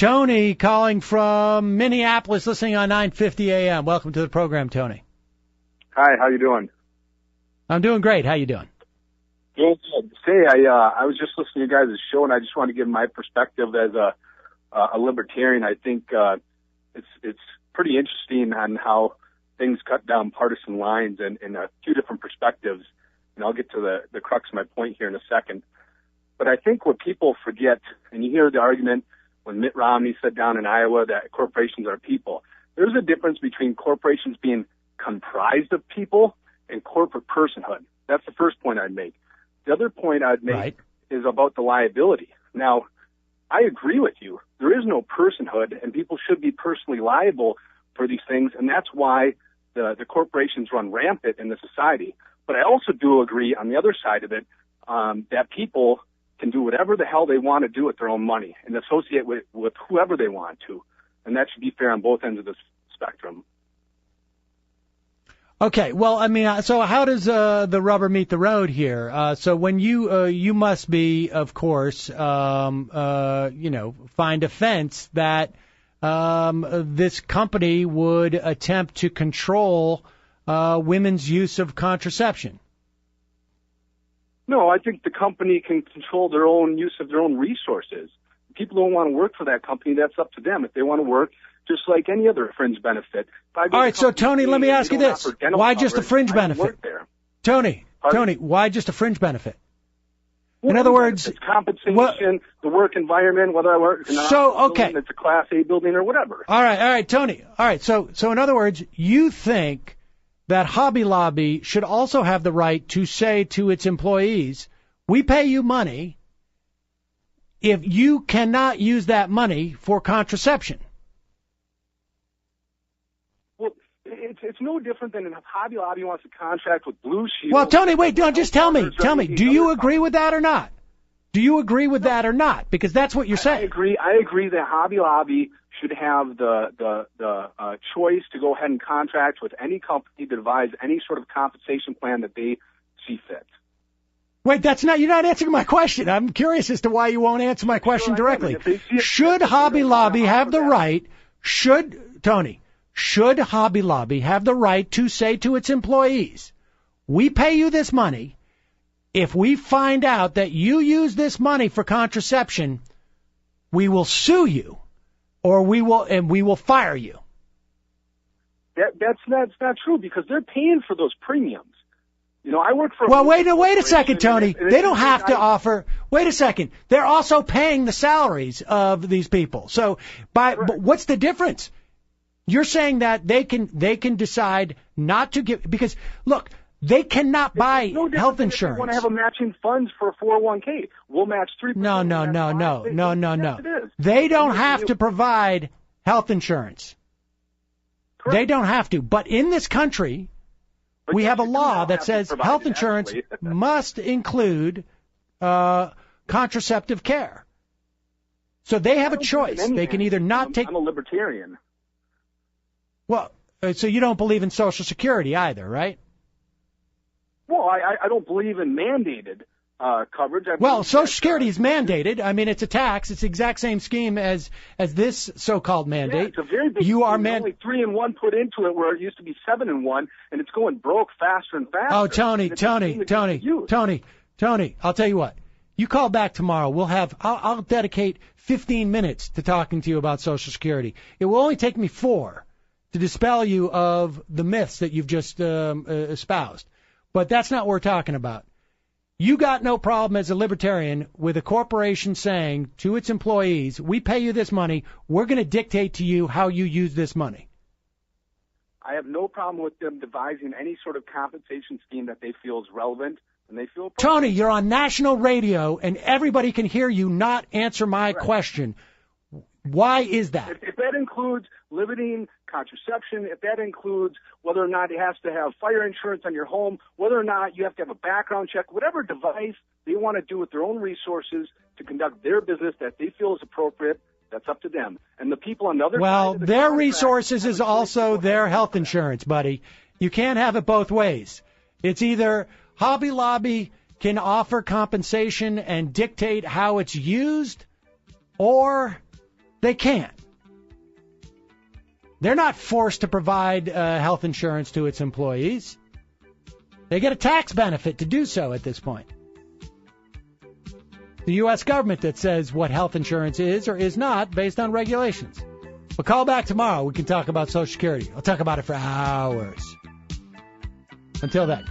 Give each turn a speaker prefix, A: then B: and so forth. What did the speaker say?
A: Tony calling from Minneapolis, listening on 950 AM. Welcome to the program, Tony.
B: Hi, how you doing?
A: I'm doing great. How you doing?
B: Good. Say, I was just listening to you guys' show, and I just want to give my perspective as a libertarian. I think it's pretty interesting on how things cut down partisan lines and in a few different perspectives. And I'll get to the crux of my point here in a second. But I think what people forget, and you hear the argument when Mitt Romney said down in Iowa that corporations are people. There's a difference between corporations being comprised of people and corporate personhood. That's the first point I'd make. The other point I'd make is about the liability. Now, I agree with you. There is no personhood, and people should be personally liable for these things, and that's why the corporations run rampant in the society. But I also do agree on the other side of it that people can do whatever the hell they want to do with their own money and associate with whoever they want to. And that should be fair on both ends of the spectrum.
A: Okay, well, I mean, so how does the rubber meet the road here? So when you must be, of course, find offense that this company would attempt to control women's use of contraception.
B: No, I think the company can control their own use of their own resources. If people don't want to work for that company, that's up to them. If they want to work, just like any other fringe benefit.
A: All right, so Tony, let me ask you this. Why just a fringe benefit? Tony, why just a fringe benefit?
B: Well,
A: in other words,
B: it's compensation, the work environment, whether I work in building, it's a Class A building or whatever.
A: All right, Tony. All right, so in other words, you think that Hobby Lobby should also have the right to say to its employees, we pay you money if you cannot use that money for contraception.
B: Well, it's no different than if Hobby Lobby wants to contract with Blue Shield.
A: Well, Tony, wait, just tell me, do you agree with that or not? Do you agree with that or not? Because that's what you're saying.
B: I agree that Hobby Lobby should have the choice to go ahead and contract with any company to devise any sort of compensation plan that they see fit.
A: Wait, you're not answering my question. I'm curious as to why you won't answer my question directly. Should Hobby Lobby have the right, should Hobby Lobby have the right to say to its employees, we pay you this money, if we find out that you use this money for contraception, we will sue you, or we will fire you.
B: That's not true, because they're paying for those premiums. You know, I work for.
A: Well, wait a second, Tony. They don't have to offer. Wait a second. They're also paying the salaries of these people. So, but what's the difference? You're saying that they can decide not to give, because look, they cannot buy health insurance.
B: They want to have a matching funds for a 401k. We'll match 3%.
A: No. They don't have to provide health insurance. Correct. They don't have to. But in this country, we have a law that says health insurance must include contraceptive care. So they have a choice. They can either not take.
B: I'm a libertarian.
A: Well, so you don't believe in Social Security either, right?
B: Well, I don't believe in mandated coverage.
A: Well, Social Security is mandated. I mean, it's a tax. It's the exact same scheme as this so-called mandate.
B: Yeah, it's a very big scheme. Only 3 and 1 put into it, where it used to be 7 and 1, and it's going broke faster and faster.
A: Oh, Tony, I'll tell you what. You call back tomorrow. I'll dedicate 15 minutes to talking to you about Social Security. It will only take me 4 to dispel you of the myths that you've just espoused. But that's not what we're talking about. You got no problem as a libertarian with a corporation saying to its employees, we pay you this money, we're going to dictate to you how you use this money.
B: I have no problem with them devising any sort of compensation scheme that they feel is relevant and they feel appropriate.
A: Tony, you're on national radio and everybody can hear you not answer my question. Why is that?
B: If that includes limiting contraception, if that includes whether or not it has to have fire insurance on your home, whether or not you have to have a background check, whatever device they want to do with their own resources to conduct their business that they feel is appropriate, that's up to them. And the people on the other side of the
A: their resources is also their health insurance, buddy. You can't have it both ways. It's either Hobby Lobby can offer compensation and dictate how it's used, or They can't. They're not forced to provide health insurance to its employees. They get a tax benefit to do so at this point. The U.S. government that says what health insurance is or is not based on regulations. But call back tomorrow. We can talk about Social Security. I'll talk about it for hours. Until then.